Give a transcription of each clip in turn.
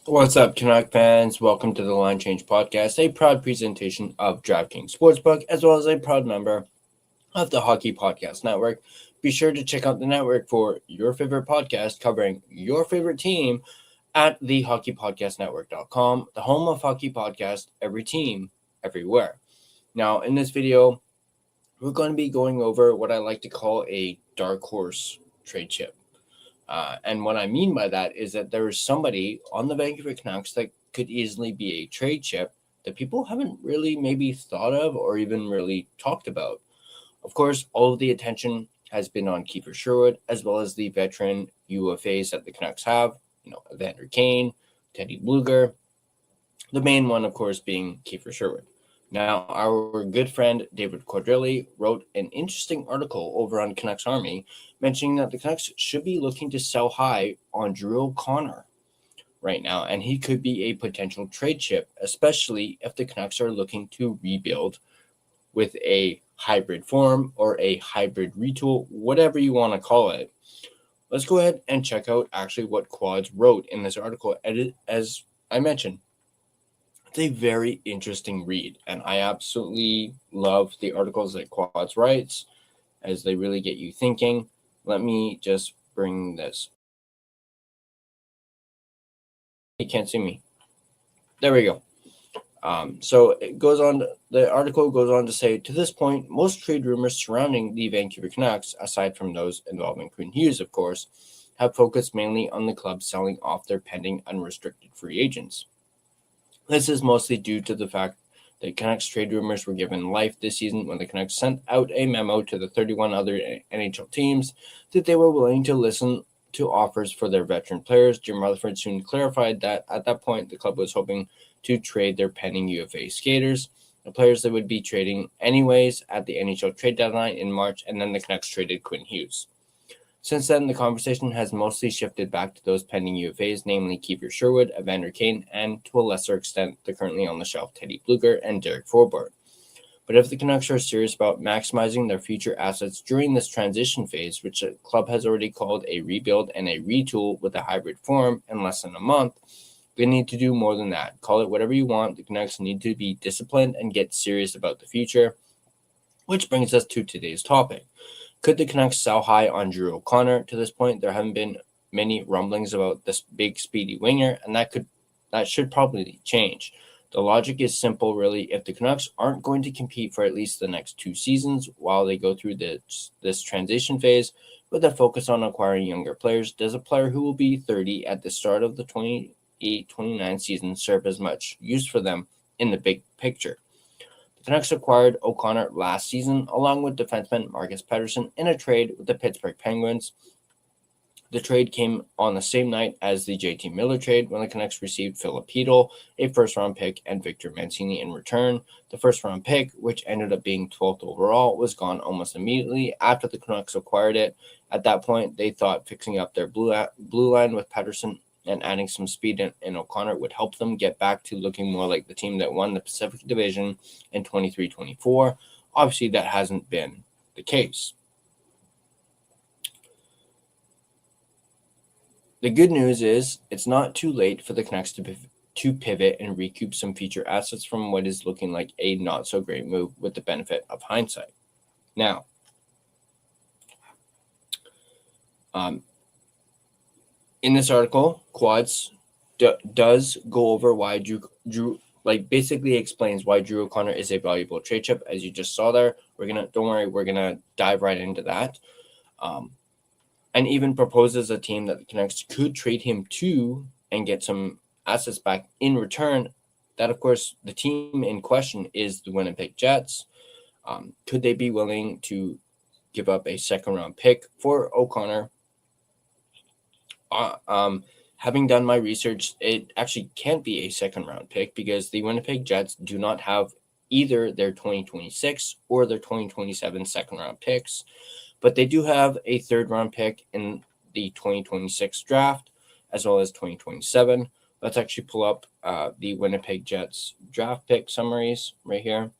What's up, Canuck fans? Welcome to the Line Change Podcast, a proud presentation of DraftKings Sportsbook, as well as a proud member of the Hockey Podcast Network. Be sure to check out the network for your favorite podcast covering your favorite team at thehockeypodcastnetwork.com, the home of hockey podcast, every team, everywhere. Now, in this video, we're going to be going over what I like to call a dark horse trade chip. And what I mean by that is that there is somebody on the Vancouver Canucks that could easily be a trade chip that people haven't really maybe thought of or even really talked about. Of course, all of the attention has been on Kiefer Sherwood, as well as the veteran UFAs that the Canucks have, Evander Kane, Teddy Bluger. The main one, of course, being Kiefer Sherwood. Now, our good friend David Quadrilli wrote an interesting article over on Canucks Army mentioning that the Canucks should be looking to sell high on Drew O'Connor right now, and he could be a potential trade chip, especially if the Canucks are looking to rebuild with a hybrid form or a hybrid retool, whatever you want to call it. Let's go ahead and check out actually what Quads wrote in this article. As I mentioned, it's a very interesting read, and I absolutely love the articles that Quads writes as they really get you thinking. Let me just bring this. You can't see me. There we go. So it goes on. The article goes on to say, to this point, most trade rumors surrounding the Vancouver Canucks, aside from those involving Quinn Hughes, of course, have focused mainly on the club selling off their pending unrestricted free agents. This is mostly due to the fact that Canucks trade rumors were given life this season when the Canucks sent out a memo to the 31 other NHL teams that they were willing to listen to offers for their veteran players. Jim Rutherford soon clarified that at that point, the club was hoping to trade their pending UFA skaters, the players they would be trading anyways at the NHL trade deadline in March, and then the Canucks traded Quinn Hughes. Since then, the conversation has mostly shifted back to those pending UFAs, namely Kiefer Sherwood, Evander Kane, and to a lesser extent, the currently on the shelf Teddy Bluger and Derek Forbort. But if the Canucks are serious about maximizing their future assets during this transition phase, which the club has already called a rebuild and a retool with a hybrid form in less than a month, they need to do more than that. Call it whatever you want. The Canucks need to be disciplined and get serious about the future, which brings us to today's topic. Could the Canucks sell high on Drew O'Connor? To this point, there haven't been many rumblings about this big, speedy winger, and that should probably change. The logic is simple, really. If the Canucks aren't going to compete for at least the next 2 seasons while they go through this transition phase with a focus on acquiring younger players, does a player who will be 30 at the start of the 28-29 season serve as much use for them in the big picture? The Canucks acquired O'Connor last season, along with defenseman Marcus Pettersson, in a trade with the Pittsburgh Penguins. The trade came on the same night as the JT Miller trade, when the Canucks received Philip Hedl, a first-round pick, and Victor Mancini in return. The first-round pick, which ended up being 12th overall, was gone almost immediately after the Canucks acquired it. At that point, they thought fixing up their blue line with Pettersson and adding some speed in O'Connor would help them get back to looking more like the team that won the Pacific Division in 23-24. Obviously, that hasn't been the case. The good news is it's not too late for the Canucks to pivot and recoup some future assets from what is looking like a not-so-great move with the benefit of hindsight. Now, in this article, Quads does go over why Drew basically explains why Drew O'Connor is a valuable trade chip, as you just saw there. Don't worry, we're gonna dive right into that, and even proposes a team that the Canucks could trade him to and get some assets back in return. That, of course, the team in question is the Winnipeg Jets. Could they be willing to give up a second-round pick for O'Connor? Having done my research, it actually can't be a second-round pick because the Winnipeg Jets do not have either their 2026 or their 2027 second-round picks, but they do have a third-round pick in the 2026 draft as well as 2027. Let's actually pull up the Winnipeg Jets draft pick summaries right here.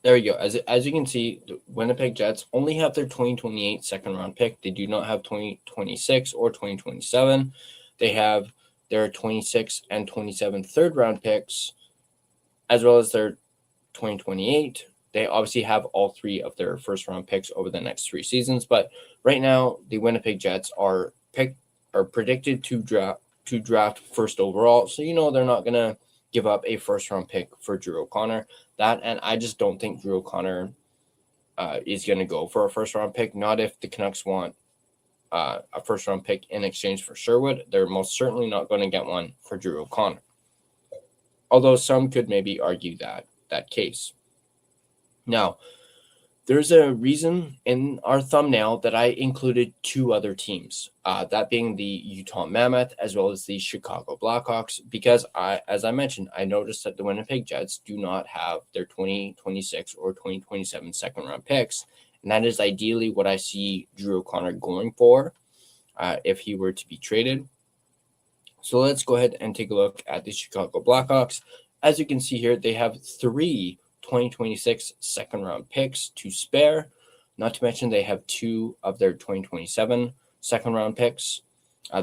There we go. As you can see, the Winnipeg Jets only have their 2028 second round pick. They do not have 2026 or 2027. They have their 26 and 27 third round picks, as well as their 2028. They obviously have all three of their first round picks over the next 3 seasons. But right now, the Winnipeg Jets are predicted to draft first overall. So they're not gonna give up a first round pick for Drew O'Connor. And I just don't think Drew O'Connor is going to go for a first round pick. Not if the Canucks want a first round pick in exchange for Sherwood. They're most certainly not going to get one for Drew O'Connor. Although some could maybe argue that case. Now, there's a reason in our thumbnail that I included 2 other teams, that being the Utah Mammoth as well as the Chicago Blackhawks, because as I mentioned, I noticed that the Winnipeg Jets do not have their 2026 or 2027 second round picks, and that is ideally what I see Drew O'Connor going for if he were to be traded. So let's go ahead and take a look at the Chicago Blackhawks. As you can see here, they have 3 2026 second round picks to spare. Not to mention they have 2 of their 2027 second round picks.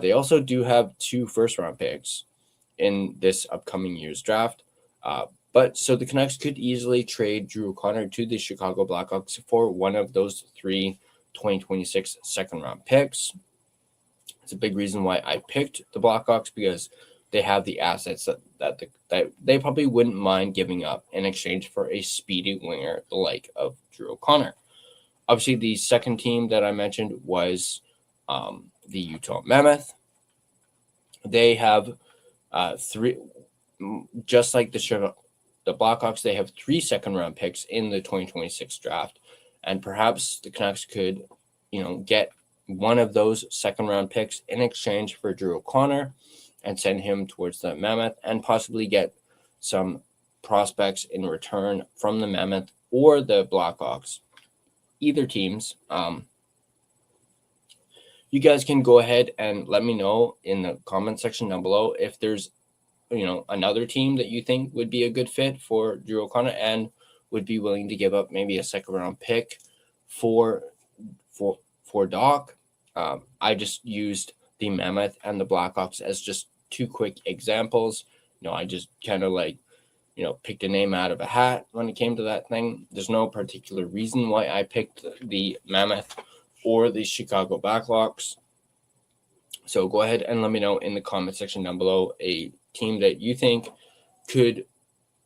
They also do have 2 first round picks in this upcoming year's draft. But so the Canucks could easily trade Drew O'Connor to the Chicago Blackhawks for one of those 3 2026 second round picks. It's a big reason why I picked the Blackhawks, because they have the assets that they probably wouldn't mind giving up in exchange for a speedy winger the like of Drew O'Connor. Obviously, the second team that I mentioned was the Utah Mammoth. They have 3, just like the Blackhawks, they have 3 second round picks in the 2026 draft, and perhaps the Canucks could, get one of those second round picks in exchange for Drew O'Connor and send him towards the Mammoth, and possibly get some prospects in return from the Mammoth or the Blackhawks. Either teams. You guys can go ahead and let me know in the comment section down below if there's another team that you think would be a good fit for Drew O'Connor and would be willing to give up maybe a second round pick for Doc. I just used the Mammoth and the Blackhawks as just 2 quick examples. I just kind of picked a name out of a hat when it came to that thing. There's no particular reason why I picked the Mammoth or the Chicago Blackhawks. So go ahead and let me know in the comment section down below a team that you think could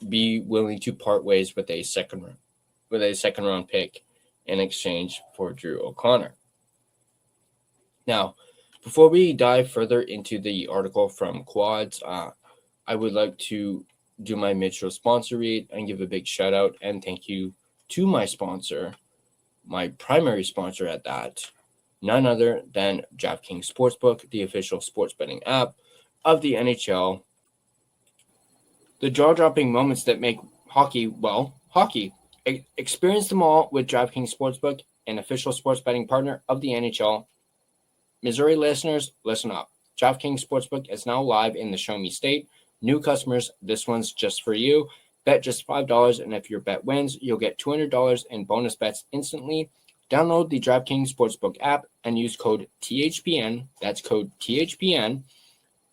be willing to part ways with a second round pick in exchange for Drew O'Connor. Now, before we dive further into the article from Quads, I would like to do my mid-show sponsor read and give a big shout out and thank you to my sponsor, my primary sponsor at that, none other than DraftKings Sportsbook, the official sports betting app of the NHL. The jaw-dropping moments that make hockey, hockey. Experience them all with DraftKings Sportsbook, an official sports betting partner of the NHL. Missouri listeners, listen up. DraftKings Sportsbook is now live in the Show Me State. New customers, this one's just for you. Bet just $5, and if your bet wins, you'll get $200 in bonus bets instantly. Download the DraftKings Sportsbook app and use code THPN, that's code THPN,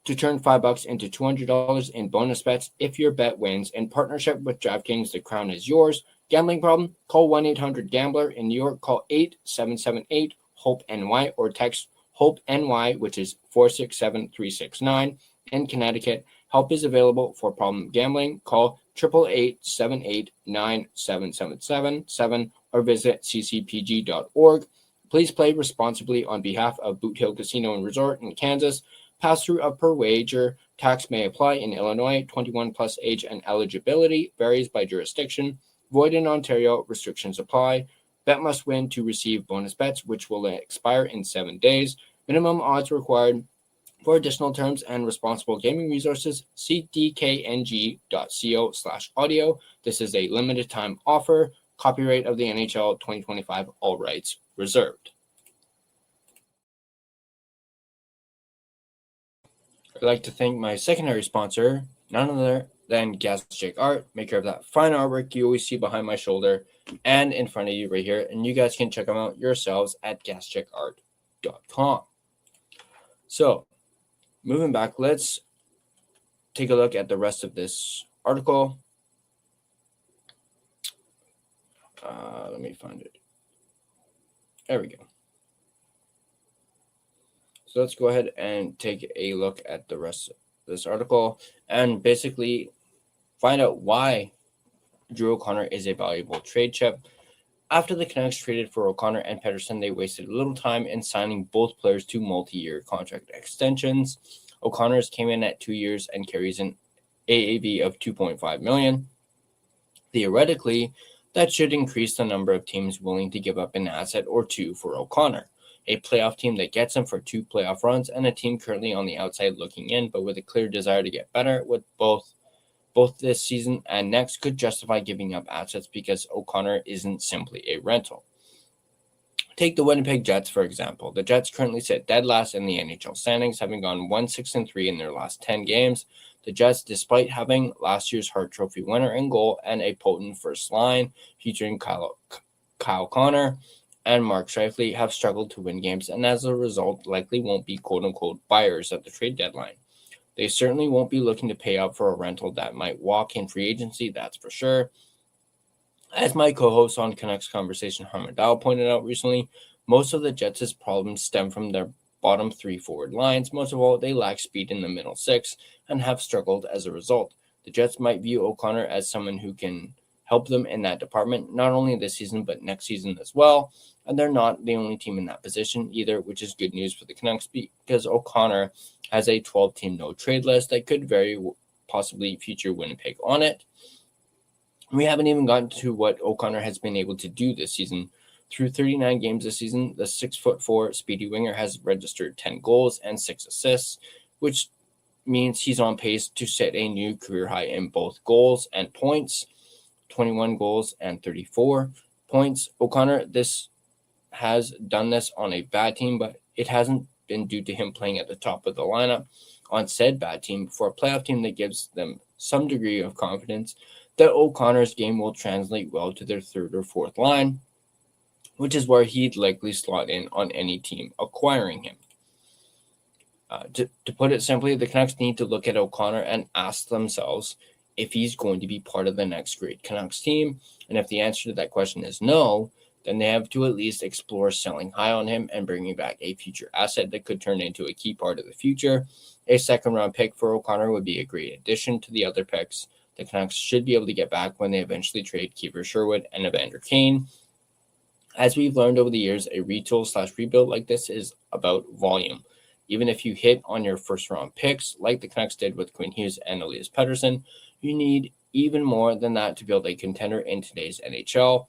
to turn $5 into $200 in bonus bets if your bet wins. In partnership with DraftKings, the crown is yours. Gambling problem? Call 1-800-GAMBLER. In New York, call 877-8-HOPE-NY or text HOPE-NY, which is 467-369. In Connecticut, help is available for problem gambling. Call 888-789-7777 or visit ccpg.org. Please play responsibly on behalf of Boot Hill Casino and Resort in Kansas. Pass-through of per wager. Tax may apply in Illinois. 21 plus age and eligibility varies by jurisdiction. Void in Ontario. Restrictions apply. Bet must win to receive bonus bets, which will expire in 7 days. Minimum odds required. For additional terms and responsible gaming resources, see dkng.co/audio. This is a limited time offer. Copyright of the NHL 2025, all rights reserved. I'd like to thank my secondary sponsor, none other then Gassy Jack Art, maker of that fine artwork you always see behind my shoulder and in front of you right here. And you guys can check them out yourselves at GassyJackArt.com. So, moving back, let's take a look at the rest of this article. Let me find it. There we go. So let's go ahead and take a look at the rest of this article and basically find out why Drew O'Connor is a valuable trade chip. After the Canucks traded for O'Connor and Pettersson, they wasted little time in signing both players to multi-year contract extensions. O'Connor's came in at 2 years and carries an AAV of $2.5 million. Theoretically, that should increase the number of teams willing to give up an asset or two for O'Connor. A playoff team that gets him for 2 playoff runs, and a team currently on the outside looking in, but with a clear desire to get better with both this season and next, could justify giving up assets because O'Connor isn't simply a rental. Take the Winnipeg Jets, for example. The Jets currently sit dead last in the NHL standings, having gone 1-6-3 in their last 10 games. The Jets, despite having last year's Hart Trophy winner in goal and a potent first line featuring Kyle Connor and Mark Scheifele, have struggled to win games, and as a result likely won't be quote-unquote buyers at the trade deadline. They certainly won't be looking to pay up for a rental that might walk in free agency, that's for sure. As my co-host on Canucks Conversation, Harman Dowell, pointed out recently, most of the Jets' problems stem from their bottom 3 forward lines. Most of all, they lack speed in the middle 6 and have struggled as a result. The Jets might view O'Connor as someone who can help them in that department, not only this season, but next season as well. And they're not the only team in that position either, which is good news for the Canucks because O'Connor has a 12-team no-trade list that could very possibly feature Winnipeg on it. We haven't even gotten to what O'Connor has been able to do this season. Through 39 games this season, the 6'4" speedy winger has registered 10 goals and 6 assists, which means he's on pace to set a new career high in both goals and points, 21 goals and 34 points. O'Connor has done this on a bad team, but it hasn't been due to him playing at the top of the lineup on said bad team. For a playoff team that gives them some degree of confidence that O'Connor's game will translate well to their third or fourth line, which is where he'd likely slot in on any team acquiring him. To put it simply, the Canucks need to look at O'Connor and ask themselves if he's going to be part of the next great Canucks team. And if the answer to that question is no, then they have to at least explore selling high on him and bringing back a future asset that could turn into a key part of the future. A second-round pick for O'Connor would be a great addition to the other picks the Canucks should be able to get back when they eventually trade Kiefer Sherwood and Evander Kane. As we've learned over the years, a retool/rebuild like this is about volume. Even if you hit on your first-round picks, like the Canucks did with Quinn Hughes and Elias Pettersson, you need even more than that to build a contender in today's NHL.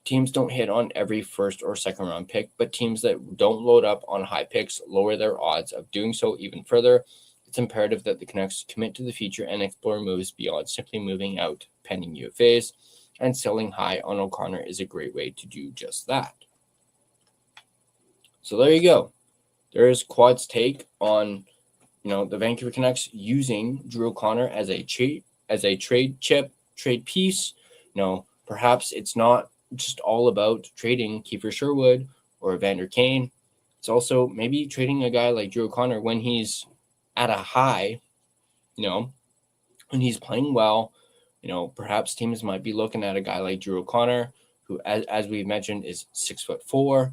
Teams don't hit on every first or second round pick, but teams that don't load up on high picks lower their odds of doing so even further. It's imperative that the Canucks commit to the future and explore moves beyond simply moving out pending UFAs, and selling high on O'Connor is a great way to do just that. So there you go. There is Quad's take on the Vancouver Canucks using Drew O'Connor as a trade chip, trade piece. Perhaps it's not just all about trading Kiefer Sherwood or Evander Kane. It's also maybe trading a guy like Drew O'Connor when he's at a high, when he's playing well. Perhaps teams might be looking at a guy like Drew O'Connor, who, as we've mentioned, is 6'4".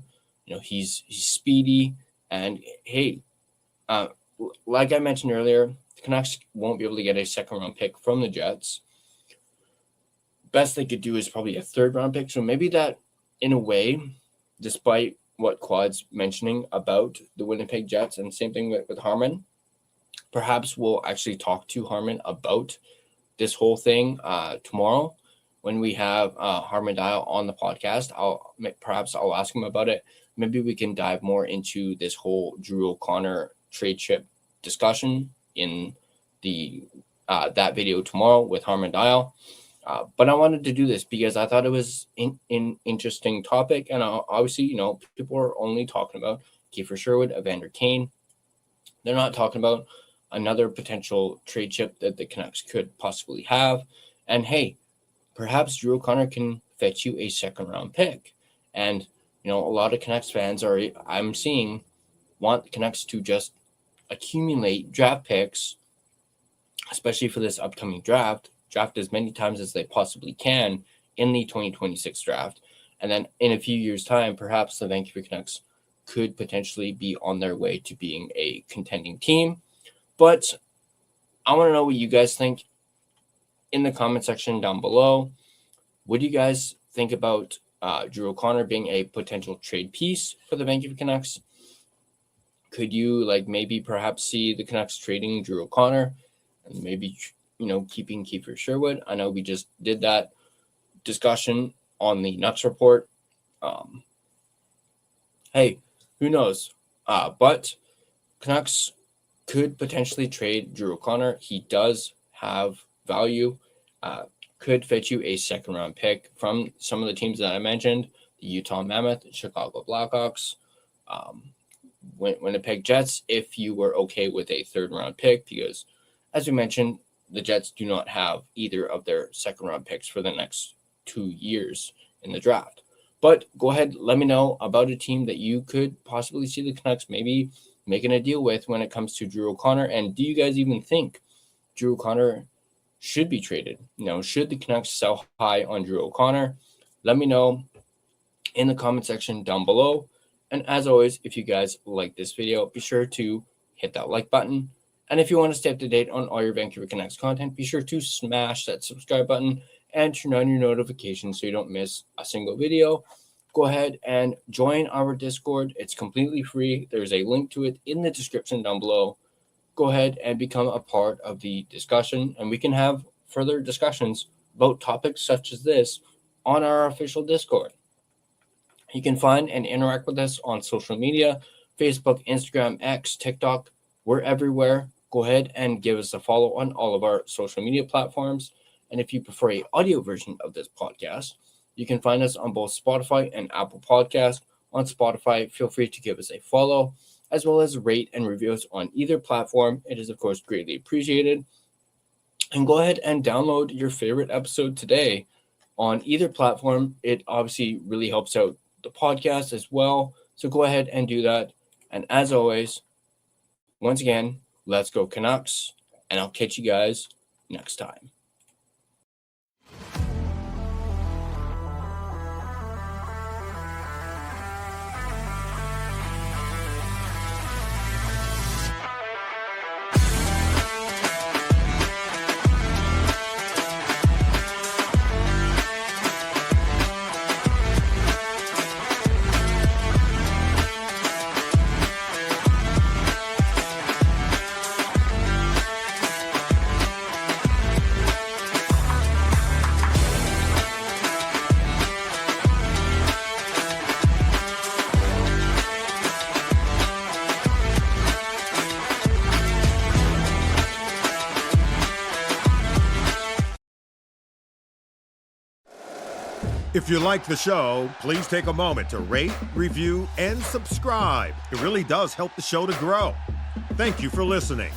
He's speedy, and hey, like I mentioned earlier, the Canucks won't be able to get a second-round pick from the Jets. Best they could do is probably a third-round pick. So maybe that, in a way, despite what Quad's mentioning about the Winnipeg Jets, and same thing with Harman, perhaps we'll actually talk to Harman about this whole thing tomorrow when we have Harman Dowell on the podcast. I'll ask him about it. Maybe we can dive more into this whole Drew O'Connor trade chip discussion in the that video tomorrow with Harman Dowell. But I wanted to do this because I thought it was an interesting topic. And obviously, people are only talking about Kiefer Sherwood, Evander Kane. They're not talking about another potential trade chip that the Canucks could possibly have. And hey, perhaps Drew O'Connor can fetch you a second-round pick. And, a lot of Canucks fans I'm seeing, want the Canucks to just accumulate draft picks, especially for this upcoming draft as many times as they possibly can in the 2026 draft. And then in a few years' time, perhaps the Vancouver Canucks could potentially be on their way to being a contending team. But I want to know what you guys think in the comment section down below. What do you guys think about Drew O'Connor being a potential trade piece for the Vancouver Canucks? Could you maybe perhaps see the Canucks trading Drew O'Connor and maybe, keeping Kiefer Sherwood? I know we just did that discussion on the Nuts Report. Hey, who knows? But Canucks could potentially trade Drew O'Connor. He does have value. Could fetch you a second-round pick from some of the teams that I mentioned, the Utah Mammoth, Chicago Blackhawks, Winnipeg Jets, if you were okay with a third-round pick, because, as we mentioned, the Jets do not have either of their second-round picks for the next 2 years in the draft. But go ahead, let me know about a team that you could possibly see the Canucks maybe making a deal with when it comes to Drew O'Connor. And do you guys even think Drew O'Connor should be traded? Should the Canucks sell high on Drew O'Connor? Let me know in the comment section down below. And as always, if you guys like this video, be sure to hit that like button. And if you want to stay up to date on all your Vancouver Canucks content, be sure to smash that subscribe button and turn on your notifications so you don't miss a single video. Go ahead and join our Discord. It's completely free. There's a link to it in the description down below. Go ahead and become a part of the discussion, and we can have further discussions about topics such as this on our official Discord. You can find and interact with us on social media, Facebook, Instagram, X, TikTok. We're everywhere. Go ahead and give us a follow on all of our social media platforms. And if you prefer an audio version of this podcast, you can find us on both Spotify and Apple Podcasts. On Spotify, feel free to give us a follow, as well as rate and review us on either platform. It is, of course, greatly appreciated. And go ahead and download your favorite episode today on either platform. It obviously really helps out the podcast as well. So go ahead and do that. And as always, once again, let's go Canucks, and I'll catch you guys next time. If you like the show, please take a moment to rate, review, and subscribe. It really does help the show to grow. Thank you for listening.